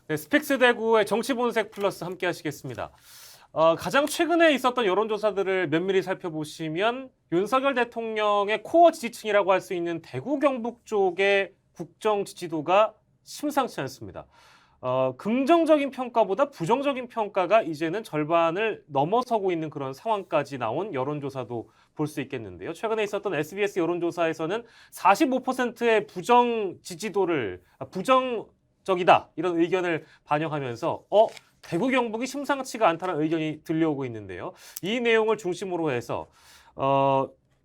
네, 스픽스 대구의 정치본색 플러스 함께 하시겠습니다. 가장 최근에 있었던 여론조사들을 면밀히 살펴보시면 윤석열 대통령의 코어 지지층이라고 할 수 있는 대구 경북 쪽의 국정 지지도가 심상치 않습니다. 긍정적인 평가보다 부정적인 평가가 이제는 절반을 넘어서고 있는 그런 상황까지 나온 여론조사도 볼 수 있겠는데요. 최근에 있었던 SBS 여론조사에서는 45%의 부정 지지도를 부정적이다 이런 의견을 반영하면서 대구 경북이 심상치가 않다는 의견이 들려오고 있는데요. 이 내용을 중심으로 해서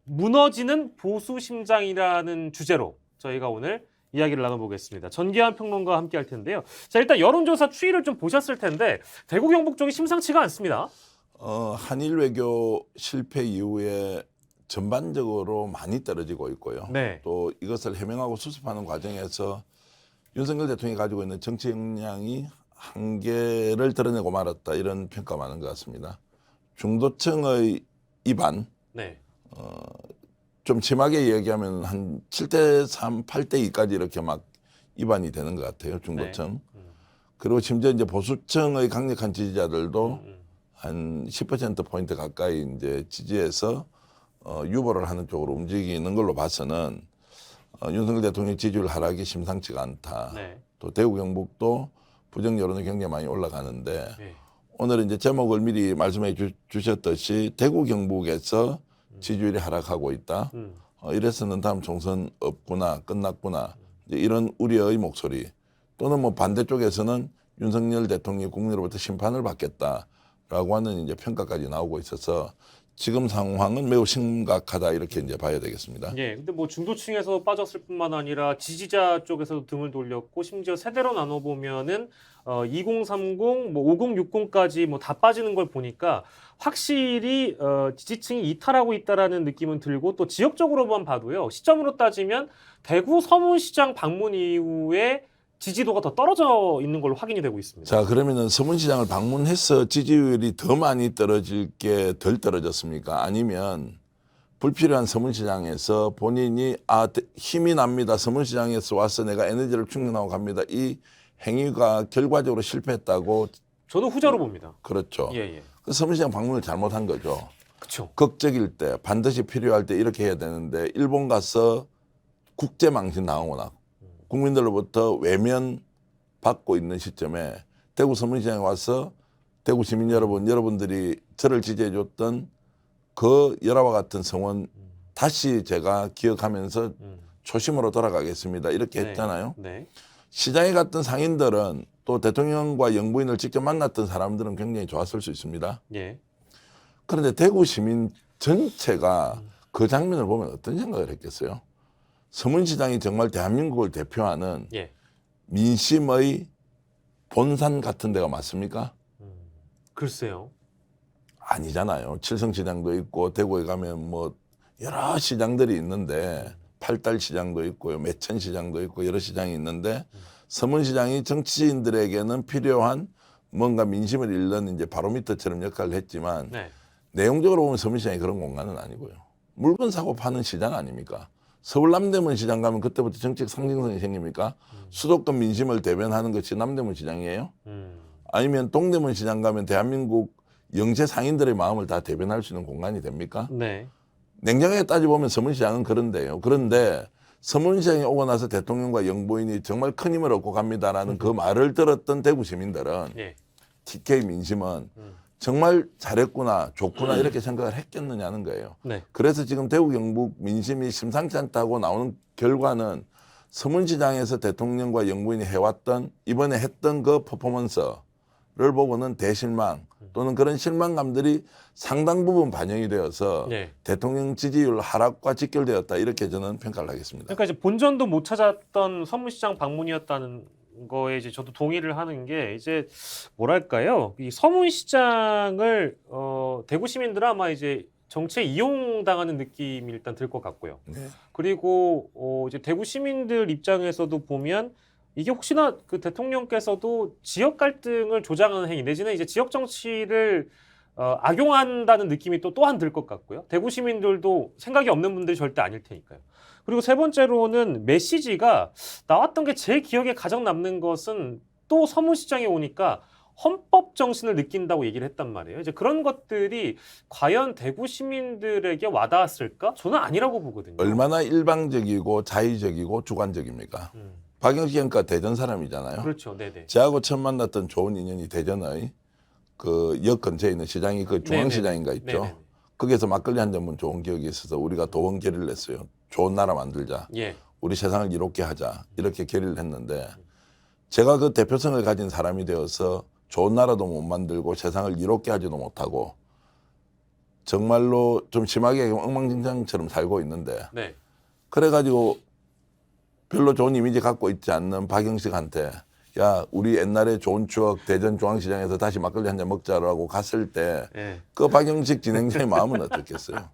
무너지는 보수 심장이라는 주제로 저희가 오늘 이야기를 나눠보겠습니다. 전기환 평론가와 함께 할 텐데요. 자, 일단 여론조사 추이를 좀 보셨을 텐데 대구 경북 쪽이 심상치가 않습니다. 한일 외교 실패 이후에 전반적으로 많이 떨어지고 있고요. 네. 또 이것을 해명하고 수습하는 과정에서 윤석열 대통령이 가지고 있는 정치 역량이 한계를 드러내고 말았다, 이런 평가 많은 것 같습니다. 중도층의 입안, 네. 좀 심하게 이야기하면 한 7대3, 8대2까지 이렇게 막 입안이 되는 것 같아요, 중도층. 네. 그리고 심지어 이제 보수층의 강력한 지지자들도 한 10%포인트 가까이 이제 지지해서 유보를 하는 쪽으로 움직이는 걸로 봐서는 윤석열 대통령 지지율 하락이 심상치가 않다. 네. 또 대구 경북도 부정 여론이 굉장히 많이 올라가는데 네. 오늘 이제 제목을 미리 말씀해 주셨듯이 대구 경북에서 지지율이 하락하고 있다. 이래서는 다음 총선 없구나, 끝났구나, 이제 이런 우려의 목소리, 또는 뭐 반대쪽에서는 윤석열 대통령이 국민으로부터 심판을 받겠다라고 하는 이제 평가까지 나오고 있어서 지금 상황은 매우 심각하다, 이렇게 이제 봐야 되겠습니다. 예, 근데 뭐 중도층에서 빠졌을 뿐만 아니라 지지자 쪽에서도 등을 돌렸고 심지어 세대로 나눠 보면은 2030, 뭐 5060까지 뭐 다 빠지는 걸 보니까 확실히 지지층이 이탈하고 있다라는 느낌은 들고 또 지역적으로만 봐도요. 시점으로 따지면 대구 서문시장 방문 이후에 지지도가 더 떨어져 있는 걸로 확인이 되고 있습니다. 자, 그러면은 서문시장을 방문해서 지지율이 더 많이 떨어질 게 덜 떨어졌습니까? 아니면 불필요한 서문시장에서 본인이 힘이 납니다, 서문시장에서 와서 내가 에너지를 충전하고 갑니다, 이 행위가 결과적으로 실패했다고? 저는 후자로 봅니다. 그렇죠. 예, 예. 그 서문시장 방문을 잘못한 거죠. 그렇죠. 극적일 때, 반드시 필요할 때 이렇게 해야 되는데 일본 가서 국제망신 당하거나 국민들로부터 외면 받고 있는 시점에 대구 서문시장에 와서 대구 시민 여러분들이 저를 지지해 줬던 그 열화와 같은 성원 다시 제가 기억하면서 초심으로 돌아가겠습니다, 이렇게 네. 했잖아요. 네. 시장에 갔던 상인들은 또 대통령과 영부인을 직접 만났던 사람들은 굉장히 좋았을 수 있습니다. 예. 그런데 대구 시민 전체가 그 장면을 보면 어떤 생각을 했겠어요? 서문시장이 정말 대한민국을 대표하는 예. 민심의 본산 같은 데가 맞습니까? 글쎄요. 아니잖아요. 칠성시장도 있고 대구에 가면 뭐 여러 시장들이 있는데 팔달시장도 있고요, 매천시장도 있고 여러 시장이 있는데 서문시장이 정치인들에게는 필요한 뭔가 민심을 읽는 이제 바로미터처럼 역할을 했지만 네. 내용적으로 보면 서문시장이 그런 공간은 아니고요. 물건 사고 파는 시장 아닙니까? 서울 남대문 시장 가면 그때부터 정책 상징성이 생깁니까? 수도권 민심을 대변하는 것이 남대문 시장이에요? 아니면 동대문 시장 가면 대한민국 영세 상인들의 마음을 다 대변할 수 있는 공간이 됩니까? 네. 냉정하게 따져보면 서문시장은 그런데요. 그런데 서문시장에 오고 나서 대통령과 영부인이 정말 큰 힘을 얻고 갑니다라는 그 말을 들었던 대구 시민들은 예. TK 민심은 정말 잘했구나, 좋구나, 이렇게 생각을 했겠느냐는 거예요. 네. 그래서 지금 대구 경북 민심이 심상치 않다고 나오는 결과는 서문시장에서 대통령과 영부인이 해왔던, 이번에 했던 그 퍼포먼스를 보고는 대실망 또는 그런 실망감들이 상당 부분 반영이 되어서 네. 대통령 지지율 하락과 직결되었다, 이렇게 저는 평가를 하겠습니다. 그러니까 이제 본전도 못 찾았던 서문시장 방문이었다는 거에 이제 저도 동의를 하는 게 이제 뭐랄까요? 이 서문시장을 대구 시민들은 아마 이제 정치에 이용당하는 느낌이 일단 들 것 같고요. 네. 그리고 이제 대구 시민들 입장에서도 보면 이게 혹시나 그 대통령께서도 지역 갈등을 조장하는 행위 내지는 이제 지역 정치를 악용한다는 느낌이 또 또한 들 것 같고요. 대구 시민들도 생각이 없는 분들이 절대 아닐 테니까요. 그리고 세 번째로는 메시지가 나왔던 게 제 기억에 가장 남는 것은 또 서문시장에 오니까 헌법 정신을 느낀다고 얘기를 했단 말이에요. 이제 그런 것들이 과연 대구 시민들에게 와닿았을까? 저는 아니라고 보거든요. 얼마나 일방적이고 자의적이고 주관적입니까? 박영식 의원과 대전 사람이잖아요. 그렇죠. 네네. 저하고 처음 만났던 좋은 인연이 대전의 그 역 근처에 있는 시장이 그 중앙시장인가 있죠. 네네네. 거기에서 막걸리 한 잔 좋은 기억이 있어서 우리가 도원 결의를 냈어요. 좋은 나라 만들자. 예. 우리 세상을 이롭게 하자. 이렇게 결의를 했는데 제가 그 대표성을 가진 사람이 되어서 좋은 나라도 못 만들고 세상을 이롭게 하지도 못하고 정말로 좀 심하게 엉망진창처럼 살고 있는데 네. 그래가지고 별로 좋은 이미지 갖고 있지 않는 박영식한테 야 우리 옛날에 좋은 추억 대전 중앙시장에서 다시 막걸리 한 잔 먹자라고 갔을 때 그 예. 박영식 진행자의 마음은 어떻겠어요?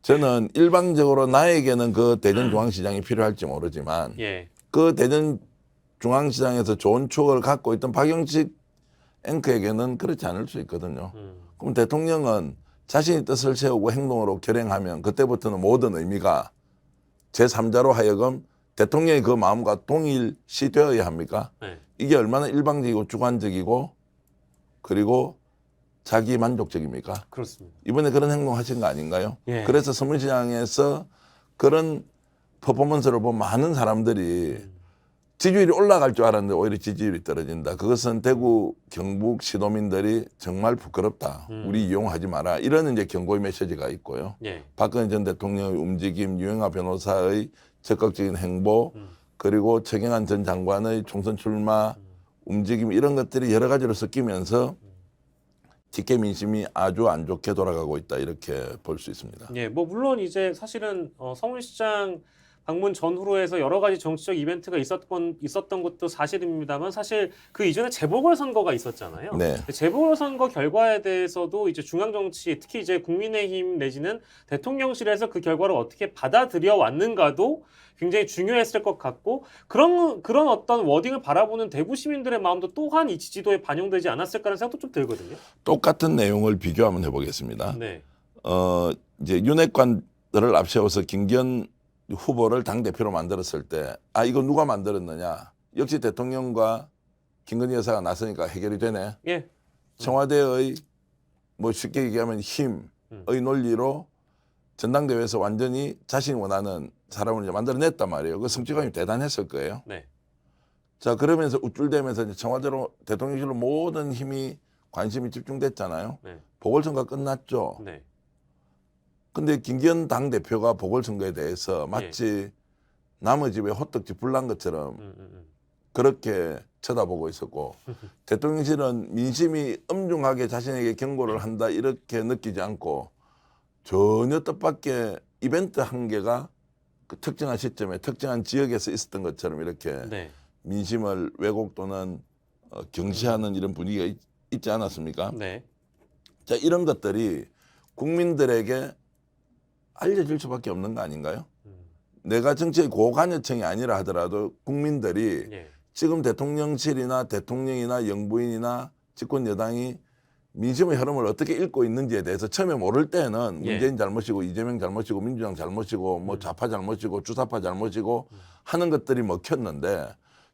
저는 일방적으로 나에게는 그 대전 중앙시장이 필요할지 모르지만 예. 그 대전 중앙시장에서 좋은 추억을 갖고 있던 박영식 앵커에게는 그렇지 않을 수 있거든요. 그럼 대통령은 자신의 뜻을 세우고 행동으로 결행하면 그때부터는 모든 의미가 제3자로 하여금 대통령의 그 마음과 동일시되어야 합니까? 네. 이게 얼마나 일방적이고 주관적이고 그리고 자기 만족적입니까? 그렇습니다. 이번에 그런 행동 하신 거 아닌가요? 예. 그래서 서문시장에서 그런 퍼포먼스를 본 많은 사람들이 지지율이 올라갈 줄 알았는데 오히려 지지율이 떨어진다. 그것은 대구 경북 시도민들이 정말 부끄럽다. 우리 이용하지 마라. 이런 이제 경고의 메시지가 있고요. 예. 박근혜 전 대통령의 움직임, 유영하 변호사의 적극적인 행보, 그리고 최경환 전 장관의 총선 출마 움직임 이런 것들이 여러 가지로 섞이면서 직계 민심이 아주 안 좋게 돌아가고 있다 이렇게 볼 수 있습니다. 예. 뭐 물론 이제 사실은 서문시장 방문 전후로 해서 여러 가지 정치적 이벤트가 있었던 것도 사실입니다만 사실 그 이전에 재보궐선거가 있었잖아요. 네. 재보궐선거 결과에 대해서도 이제 중앙정치 특히 이제 국민의힘 내지는 대통령실에서 그 결과를 어떻게 받아들여 왔는가도 굉장히 중요했을 것 같고 그런 어떤 워딩을 바라보는 대구 시민들의 마음도 또한 이 지지도에 반영되지 않았을까라는 생각도 좀 들거든요. 똑같은 내용을 비교 한번 해보겠습니다. 네. 이제 윤핵관들을 앞세워서 김기현 후보를 당대표로 만들었을 때 이거 누가 만들었느냐. 역시 대통령과 김건희 여사가 나서니까 해결이 되네. 예. 청와대의 뭐 쉽게 얘기하면 힘의 논리로 전당대회에서 완전히 자신이 원하는 사람을 이제 만들어냈단 말이에요. 그 성취감이 대단했을 거예요. 네. 자 그러면서 우쭐대면서 이제 청와대로 대통령실로 모든 힘이 관심이 집중됐잖아요. 네. 보궐선거 끝났죠. 네. 근데 김기현 당대표가 보궐선거에 대해서 마치 남의 집에 호떡집 불난 것처럼 그렇게 쳐다보고 있었고 대통령실은 민심이 엄중하게 자신에게 경고를 한다 이렇게 느끼지 않고 전혀 뜻밖의 이벤트 한 개가 그 특정한 시점에 특정한 지역에서 있었던 것처럼 이렇게 네. 민심을 왜곡 또는 경시하는 이런 분위기가 있지 않았습니까? 네. 자 이런 것들이 국민들에게 알려질 수밖에 없는 거 아닌가요? 내가 정치의 고관여층이 아니라 하더라도 국민들이 예. 지금 대통령실이나 대통령이나 영부인이나 집권 여당이 민심의 흐름을 어떻게 읽고 있는지에 대해서 처음에 모를 때는 문재인 잘못이고 이재명 잘못이고 민주당 잘못이고 뭐 좌파 잘못이고 주사파 잘못이고 하는 것들이 먹혔는데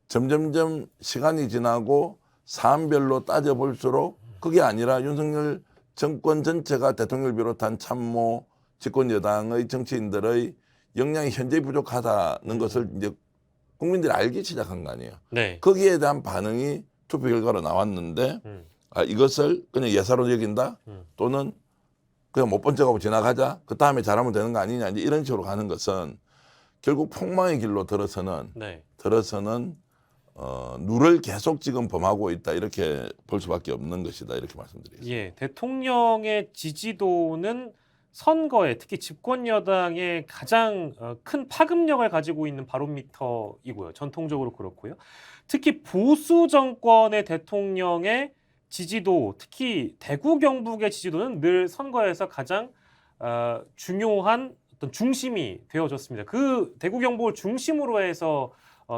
점점점 시간이 지나고 사안별로 따져볼수록 그게 아니라 윤석열 정권 전체가 대통령을 비롯한 참모 집권 여당의 정치인들의 역량이 현저히 부족하다는 것을 이제 국민들이 알기 시작한 거 아니에요. 네. 거기에 대한 반응이 투표 결과로 나왔는데 이것을 그냥 예사로 여긴다 또는 그냥 못 본 척하고 지나가자 그 다음에 잘하면 되는 거 아니냐 이제 이런 식으로 가는 것은 결국 폭망의 길로 들어서는 누를 계속 지금 범하고 있다 이렇게 볼 수밖에 없는 것이다 이렇게 말씀드리겠습니다. 예, 대통령의 지지도는 선거에 특히 집권 여당의 가장 큰 파급력을 가지고 있는 바로미터이고요. 전통적으로 그렇고요. 특히 보수 정권의 대통령의 지지도, 특히 대구 경북의 지지도는 늘 선거에서 가장 중요한 어떤 중심이 되어졌습니다. 그 대구 경북을 중심으로 해서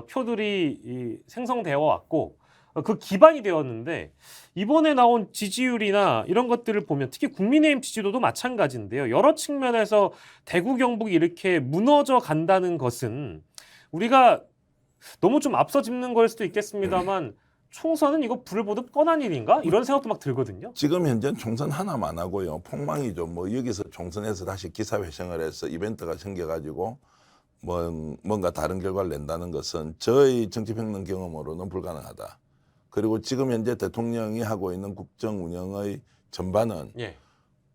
표들이 생성되어 왔고 그 기반이 되었는데 이번에 나온 지지율이나 이런 것들을 보면 특히 국민의힘 지지도도 마찬가지인데요. 여러 측면에서 대구 경북이 이렇게 무너져 간다는 것은 우리가 너무 좀 앞서 짚는 걸 수도 있겠습니다만 총선은 이거 불을 보듯 뻔한 일인가? 이런 생각도 막 들거든요. 지금 현재는 총선 하나만 하고요. 폭망이죠. 뭐 여기서 총선에서 다시 기사회생을 해서 이벤트가 생겨가지고 뭔가 다른 결과를 낸다는 것은 저희 정치평론 경험으로는 불가능하다. 그리고 지금 현재 대통령이 하고 있는 국정 운영의 전반은 예.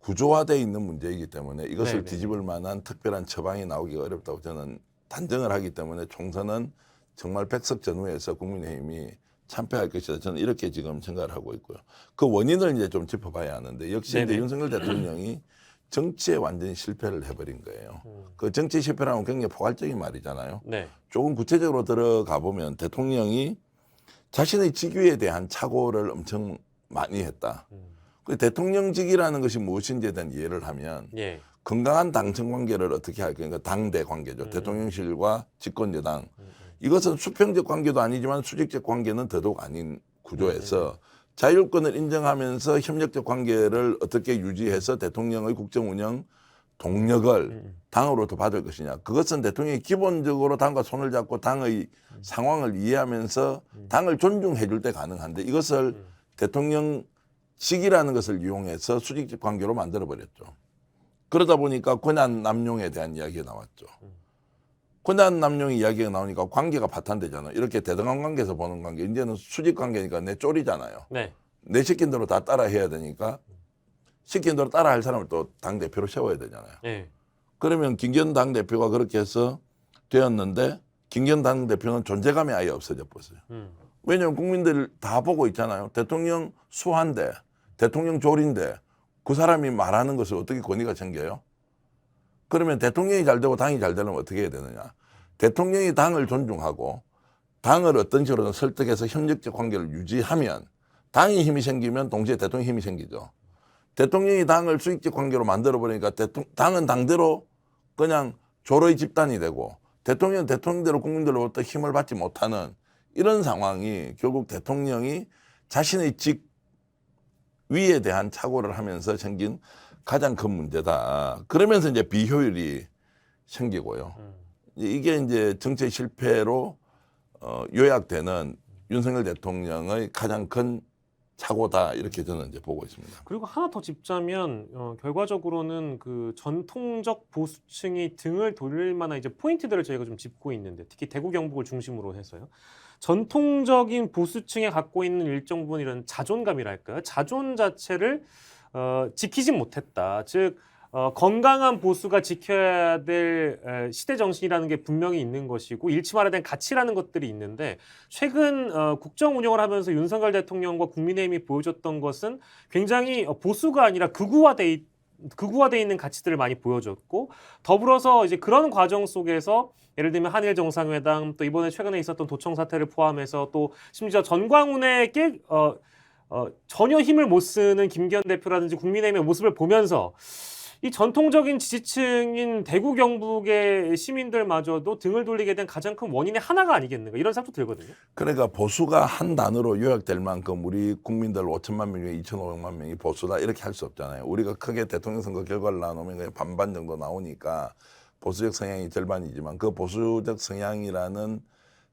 구조화되어 있는 문제이기 때문에 이것을 네네. 뒤집을 만한 특별한 처방이 나오기가 어렵다고 저는 단정을 하기 때문에 총선은 정말 백석전후에서 국민의힘이 참패할 것이다. 저는 이렇게 지금 생각을 하고 있고요. 그 원인을 이제 좀 짚어봐야 하는데 역시 이제 네네. 윤석열 대통령이 정치에 완전히 실패를 해버린 거예요. 그 정치 실패라면 굉장히 포괄적인 말이잖아요. 네. 조금 구체적으로 들어가 보면 대통령이 자신의 직위에 대한 착오를 엄청 많이 했다. 그 대통령직이라는 것이 무엇인지에 대한 이해를 하면 예. 건강한 당청 관계를 어떻게 할 거니까 당대 관계죠. 대통령실과 집권여당. 이것은 수평적 관계도 아니지만 수직적 관계는 더더욱 아닌 구조에서 자율권을 인정하면서 협력적 관계를 어떻게 유지해서 대통령의 국정 운영 동력을 당으로부터 받을 것이냐. 그것은 대통령이 기본적으로 당과 손을 잡고 당의 상황을 이해하면서 당을 존중해 줄 때 가능한데 이것을 대통령직이라는 것을 이용해서 수직적 관계로 만들어버렸죠. 그러다 보니까 권한 남용에 대한 이야기가 나왔죠. 권한 남용 이야기가 나오니까 관계가 파탄되잖아요. 이렇게 대등한 관계에서 보는 관계. 이제는 수직 관계니까 내 쫄이잖아요. 네. 내 시킨 대로 다 따라 해야 되니까 시킨 대로 따라 할 사람을 또 당대표로 세워야 되잖아요. 예. 그러면 김기현 당대표가 그렇게 해서 되었는데 김기현 당대표는 존재감이 아예 없어져 버렸어요. 왜냐하면 국민들 다 보고 있잖아요. 대통령 수하인데 대통령 조리인데 그 사람이 말하는 것을 어떻게 권위가 생겨요? 그러면 대통령이 잘 되고 당이 잘 되려면 어떻게 해야 되느냐. 대통령이 당을 존중하고 당을 어떤 식으로든 설득해서 협력적 관계를 유지하면 당이 힘이 생기면 동시에 대통령이 힘이 생기죠. 대통령이 당을 수직적 관계로 만들어버리니까 당은 당대로 그냥 조로의 집단이 되고 대통령은 대통령대로 국민들로부터 힘을 받지 못하는 이런 상황이 결국 대통령이 자신의 직위에 대한 착오를 하면서 생긴 가장 큰 문제다. 그러면서 이제 비효율이 생기고요. 이게 이제 정치 실패로 요약되는 윤석열 대통령의 가장 큰 착오다 이렇게 저는 이제 보고 있습니다. 그리고 하나 더 짚자면 결과적으로는 그 전통적 보수층이 등을 돌릴 만한 이제 포인트들을 저희가 좀 짚고 있는데 특히 대구 경북을 중심으로 해서요. 전통적인 보수층에 갖고 있는 일정 부분 이런 자존감이랄까요? 자존 자체를 지키지 못했다. 즉 건강한 보수가 지켜야 될 시대 정신이라는 게 분명히 있는 것이고 잃지 말아야 될 가치라는 것들이 있는데 최근 국정 운영을 하면서 윤석열 대통령과 국민의힘이 보여줬던 것은 굉장히 보수가 아니라 극우화돼 있는 가치들을 많이 보여줬고 더불어서 이제 그런 과정 속에서 예를 들면 한일 정상회담 또 이번에 최근에 있었던 도청 사태를 포함해서 또 심지어 전광훈의 전혀 힘을 못 쓰는 김기현 대표라든지 국민의힘의 모습을 보면서 이 전통적인 지지층인 대구 경북의 시민들마저도 등을 돌리게 된 가장 큰 원인의 하나가 아니겠는가 이런 생각도 들거든요. 그러니까 보수가 한 단어로 요약될 만큼 우리 국민들 5천만 명 중에 2,500만 명이 보수다 이렇게 할 수 없잖아요. 우리가 크게 대통령 선거 결과를 나누면 그냥 반반 정도 나오니까 보수적 성향이 절반이지만 그 보수적 성향이라는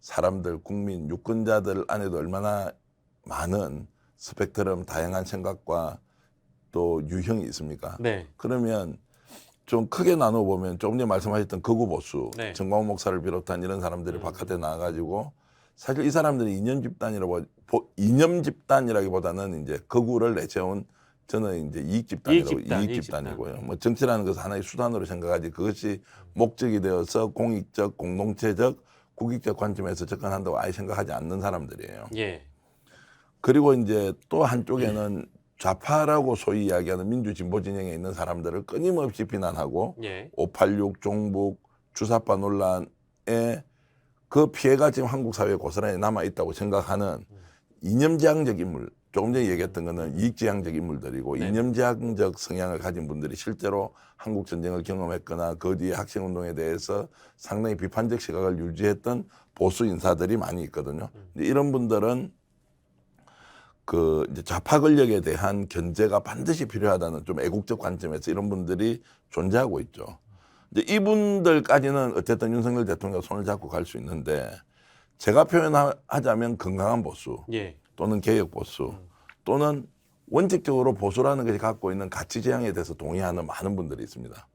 사람들, 국민, 유권자들 안에도 얼마나 많은 스펙트럼 다양한 생각과 또 유형이 있습니까? 네. 그러면 좀 크게 나눠보면 조금 전에 말씀하셨던 극우 보수, 네. 정광훈 목사를 비롯한 이런 사람들이 바깥에 나와가지고 사실 이 사람들이 이념 집단이라기보다는 이제 극우를 내세운 저는 이제 이익 집단이고요. 뭐 정치라는 것은 하나의 수단으로 생각하지 그것이 목적이 되어서 공익적, 공동체적, 국익적 관점에서 접근한다고 아예 생각하지 않는 사람들이에요. 예. 그리고 이제 또 한쪽에는 좌파라고 소위 이야기하는 민주진보 진영에 있는 사람들을 끊임없이 비난하고 예. 586 종북 주사파 논란에 그 피해가 지금 한국 사회에 고스란히 남아있다고 생각하는 이념지향적 인물, 조금 전에 얘기했던 거는 이익지향적 인물들이고 네. 이념지향적 성향을 가진 분들이 실제로 한국 전쟁을 경험했거나 그 뒤에 학생운동에 대해서 상당히 비판적 시각을 유지했던 보수 인사들이 많이 있거든요. 이런 분들은 그 이제 좌파 권력에 대한 견제가 반드시 필요하다는 좀 애국적 관점에서 이런 분들이 존재하고 있죠. 이제 이분들까지는 어쨌든 윤석열 대통령과 손을 잡고 갈 수 있는데 제가 표현하자면 건강한 보수. 예. 또는 개혁 보수 또는 원칙적으로 보수라는 것이 갖고 있는 가치 지향에 대해서 동의하는 많은 분들이 있습니다.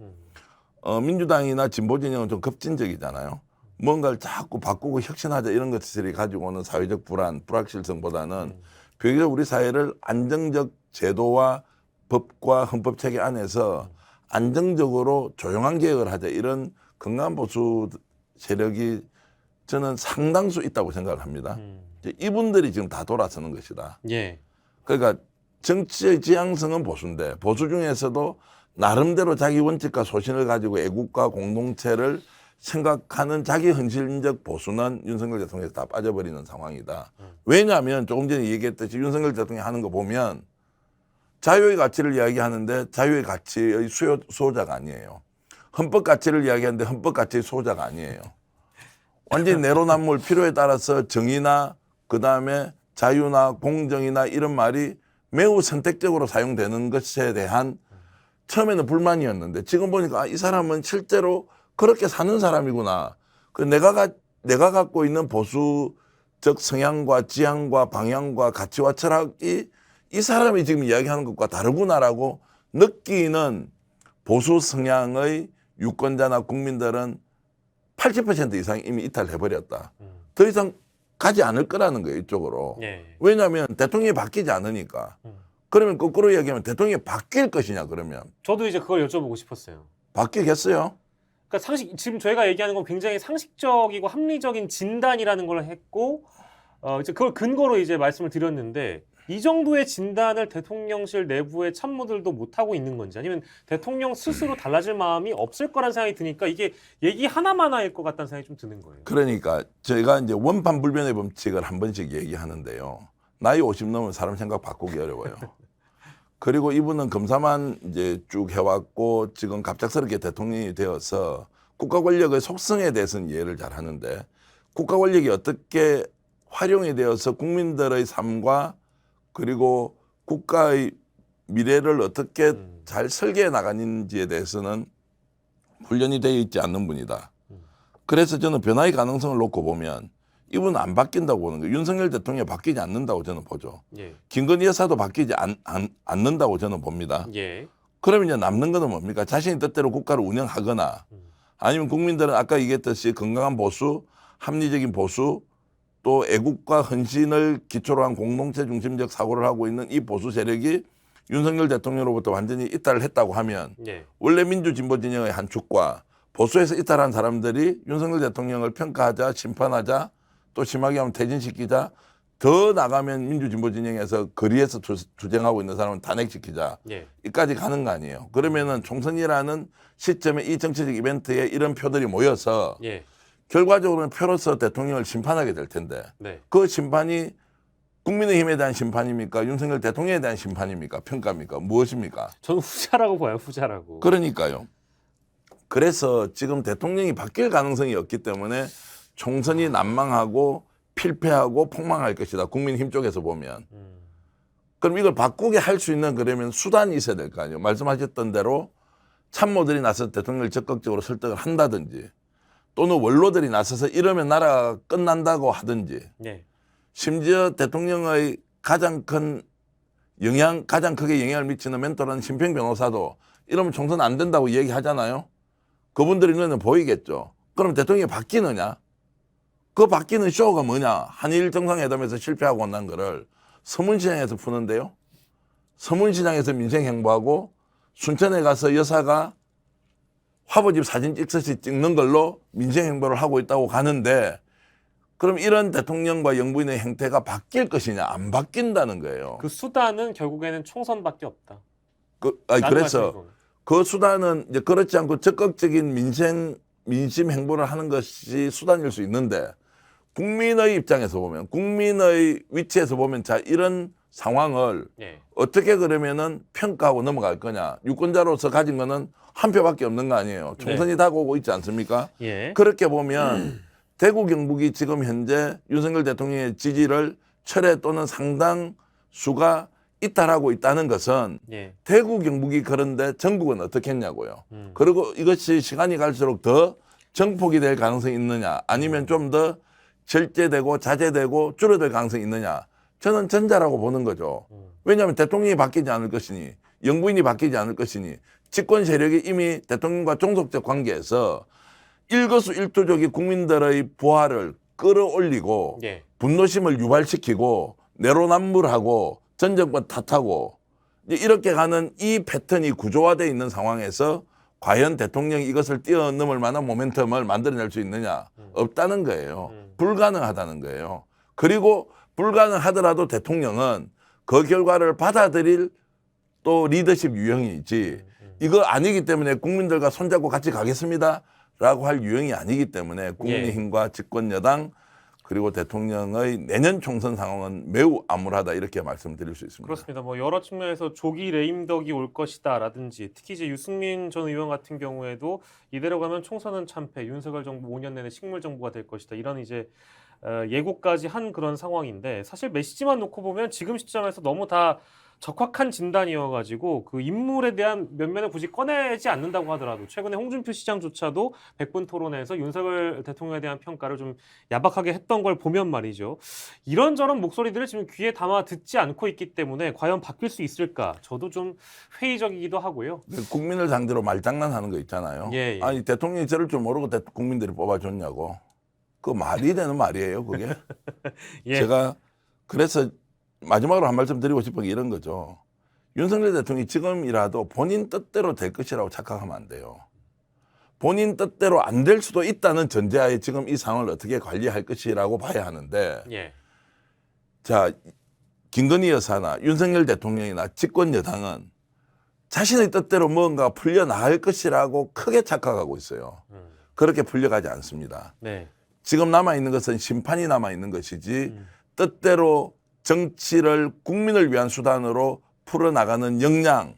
민주당이나 진보 진영은 좀 급진적이잖아요. 뭔가를 자꾸 바꾸고 혁신하자 이런 것들이 가지고 오는 사회적 불안, 불확실성보다는 비교적 우리 사회를 안정적 제도와 법과 헌법 체계 안에서 안정적으로 조용한 개혁을 하자 이런 건강한 보수 세력이 저는 상당수 있다고 생각을 합니다. 이분들이 지금 다 돌아서는 것이다. 예. 그러니까 정치의 지향성은 보수인데 보수 중에서도 나름대로 자기 원칙과 소신을 가지고 애국과 공동체를 생각하는 자기 헌신적 보수는 윤석열 대통령에서 다 빠져버리는 상황이다. 왜냐하면 조금 전에 얘기했듯이 윤석열 대통령이 하는 거 보면 자유의 가치를 이야기하는데 자유의 가치의 수호자가 아니에요. 헌법 가치를 이야기하는데 헌법 가치의 수호자가 아니에요. 완전히 내로남불 필요에 따라서 정의나 그다음에 자유나 공정이나 이런 말이 매우 선택적으로 사용되는 것에 대한 처음에는 불만이었는데 지금 보니까 이 사람은 실제로 그렇게 사는 사람이구나. 그 내가 갖고 있는 보수적 성향과 지향과 방향과 가치와 철학이 이 사람이 지금 이야기하는 것과 다르구나라고 느끼는 보수 성향의 유권자나 국민들은 80% 이상 이미 이탈해버렸다. 더 이상 가지 않을 거라는 거예요, 이쪽으로. 예. 왜냐하면 대통령이 바뀌지 않으니까. 그러면 거꾸로 얘기하면 대통령이 바뀔 것이냐, 그러면. 저도 이제 그걸 여쭤보고 싶었어요. 바뀌겠어요? 그러니까 지금 저희가 얘기하는 건 굉장히 상식적이고 합리적인 진단이라는 걸 했고, 이제 그걸 근거로 이제 말씀을 드렸는데, 이 정도의 진단을 대통령실 내부의 참모들도 못하고 있는 건지, 아니면 대통령 스스로 달라질 마음이 없을 거란 생각이 드니까 이게 얘기 하나만화일 것 같다는 생각이 좀 드는 거예요. 그러니까 저희가 이제 원판불변의 법칙을 한 번씩 얘기하는데요. 나이 50 넘으면 사람 생각 바꾸기 어려워요. 그리고 이분은 검사만 이제 쭉 해왔고 지금 갑작스럽게 대통령이 되어서 국가 권력의 속성에 대해서는 이해를 잘 하는데 국가 권력이 어떻게 활용이 되어서 국민들의 삶과 그리고 국가의 미래를 어떻게 잘 설계해 나가는지에 대해서는 훈련이 되어 있지 않는 분이다. 그래서 저는 변화의 가능성을 놓고 보면 이분은 안 바뀐다고 보는 거예요. 윤석열 대통령이 바뀌지 않는다고 저는 보죠. 예. 김건희 여사도 바뀌지 않는다고 저는 봅니다. 예. 그러면 이제 남는 거는 뭡니까? 자신의 뜻대로 국가를 운영하거나 아니면 국민들은 아까 얘기했듯이 건강한 보수, 합리적인 보수 또 애국과 헌신을 기초로 한 공동체 중심적 사고를 하고 있는 이 보수 세력이 윤석열 대통령으로부터 완전히 이탈을 했다고 하면 예. 원래 민주진보 진영의 한 축과 보수에서 이탈한 사람들이 윤석열 대통령을 평가하자, 심판하자, 또 심하게 하면 퇴진시키자, 더 나가면 민주진보 진영에서 거리에서 투쟁하고 있는 사람은 탄핵시키자. 예. 이까지 가는 거 아니에요. 그러면은 총선이라는 시점에 이 정치적 이벤트에 이런 표들이 모여서 예. 결과적으로는 표로서 대통령을 심판하게 될 텐데 네. 그 심판이 국민의힘에 대한 심판입니까? 윤석열 대통령에 대한 심판입니까? 평가입니까? 무엇입니까? 저는 후자라고 봐요. 후자라고. 그러니까요. 그래서 지금 대통령이 바뀔 가능성이 없기 때문에 총선이 난망하고 필패하고 폭망할 것이다. 국민힘 쪽에서 보면. 그럼 이걸 바꾸게 할 수 있는 그러면 수단이 있어야 될 거 아니에요. 말씀하셨던 대로 참모들이 나서서 대통령을 적극적으로 설득을 한다든지 또는 원로들이 나서서 이러면 나라가 끝난다고 하든지 예. 심지어 대통령의 가장 크게 영향을 미치는 멘토라는 심평 변호사도 이러면 총선 안 된다고 얘기하잖아요. 그분들이 눈에는 보이겠죠. 그럼 대통령이 바뀌느냐? 그 바뀌는 쇼가 뭐냐? 한일 정상회담에서 실패하고 난 거를 서문시장에서 푸는데요. 서문시장에서 민생 행보하고 순천에 가서 여사가 화보집 사진 찍는 걸로 민생 행보를 하고 있다고 가는데 그럼 이런 대통령과 영부인의 행태가 바뀔 것이냐? 안 바뀐다는 거예요. 그 수단은 결국에는 총선밖에 없다. 그래서 그 수단은 이제 그렇지 않고 적극적인 민심 행보를 하는 것이 수단일 수 있는데 국민의 입장에서 보면 국민의 위치에서 보면 자 이런 상황을 예. 어떻게 그러면은 평가하고 넘어갈 거냐. 유권자로서 가진 거는 한 표밖에 없는 거 아니에요. 총선이 다가오고 있지 않습니까? 예. 그렇게 보면 대구 경북이 지금 현재 윤석열 대통령의 지지를 철회 또는 상당수가 이탈하고 있다는 것은 예. 대구 경북이 그런데 전국은 어떻게 했냐고요. 그리고 이것이 시간이 갈수록 더 정폭이 될 가능성이 있느냐 아니면 좀 더 절제되고 자제되고 줄어들 가능성이 있느냐. 저는 전자라고 보는 거죠. 왜냐하면 대통령이 바뀌지 않을 것이니 영부인이 바뀌지 않을 것이니 집권 세력이 이미 대통령과 종속적 관계에서 일거수일투족이 국민들의 부활을 끌어올리고 예. 분노심을 유발시키고 내로남불하고 전 정권 탓하고 이렇게 가는 이 패턴이 구조화되어 있는 상황에서 과연 대통령이 이것을 뛰어넘을 만한 모멘텀을 만들어낼 수 있느냐? 없다는 거예요. 불가능하다는 거예요. 그리고 불가능하더라도 대통령은 그 결과를 받아들일 또 리더십 유형이지 이거 아니기 때문에 국민들과 손잡고 같이 가겠습니다 라고 할 유형이 아니기 때문에 국민의힘과 집권여당 그리고 대통령의 내년 총선 상황은 매우 암울하다 이렇게 말씀드릴 수 있습니다. 그렇습니다. 뭐 여러 측면에서 조기 레임덕이 올 것이다라든지 특히 이제 유승민 전 의원 같은 경우에도 이대로 가면 총선은 참패, 윤석열 정부 5년 내내 식물 정부가 될 것이다. 이런 이제 예고까지 한 그런 상황인데 사실 메시지만 놓고 보면 지금 시점에서 너무 다 적확한 진단이어가지고 그 인물에 대한 면면을 굳이 꺼내지 않는다고 하더라도 최근에 홍준표 시장조차도 백분 토론에서 윤석열 대통령에 대한 평가를 좀 야박하게 했던 걸 보면 말이죠. 이런저런 목소리들을 지금 귀에 담아 듣지 않고 있기 때문에 과연 바뀔 수 있을까? 저도 좀 회의적이기도 하고요. 국민을 상대로 말장난하는 거 있잖아요. 예. 아니 대통령이 저럴 줄 모르고 국민들이 뽑아줬냐고. 그 말이 되는 말이에요, 그게. 예. 제가 그래서 마지막으로 한 말씀 드리고 싶은 게 이런 거죠. 윤석열 대통령이 지금이라도 본인 뜻대로 될 것이라고 착각하면 안 돼요. 본인 뜻대로 안 될 수도 있다는 전제하에 지금 이 상황을 어떻게 관리할 것이라고 봐야 하는데 예. 자, 김건희 여사나 윤석열 대통령이나 집권 여당은 자신의 뜻대로 뭔가 풀려나갈 것이라고 크게 착각하고 있어요. 그렇게 풀려가지 않습니다. 네. 지금 남아있는 것은 심판이 남아있는 것이지 뜻대로 정치를 국민을 위한 수단으로 풀어나가는 역량,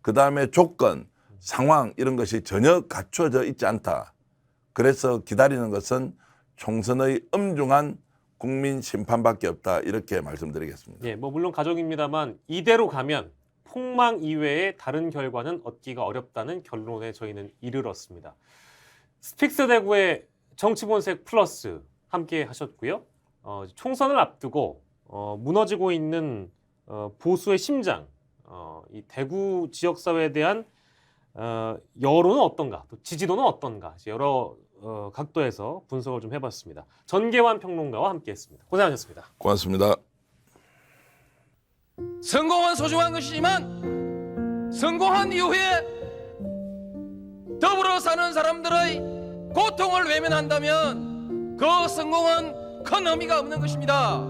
그다음에 조건, 상황 이런 것이 전혀 갖춰져 있지 않다. 그래서 기다리는 것은 총선의 엄중한 국민 심판밖에 없다. 이렇게 말씀드리겠습니다. 예, 뭐 물론 가정입니다만 이대로 가면 폭망 이외에 다른 결과는 얻기가 어렵다는 결론에 저희는 이르렀습니다. 스픽스 대구의 정치본색 플러스 함께 하셨고요. 총선을 앞두고 무너지고 있는 보수의 심장, 이 대구 지역사회에 대한 여론은 어떤가, 또 지지도는 어떤가 여러 각도에서 분석을 좀 해봤습니다. 전계환 평론가와 함께했습니다. 고생하셨습니다. 고맙습니다. 성공은 소중한 것이지만 성공한 이후에 더불어 사는 사람들의 고통을 외면한다면 그 성공은 큰 의미가 없는 것입니다.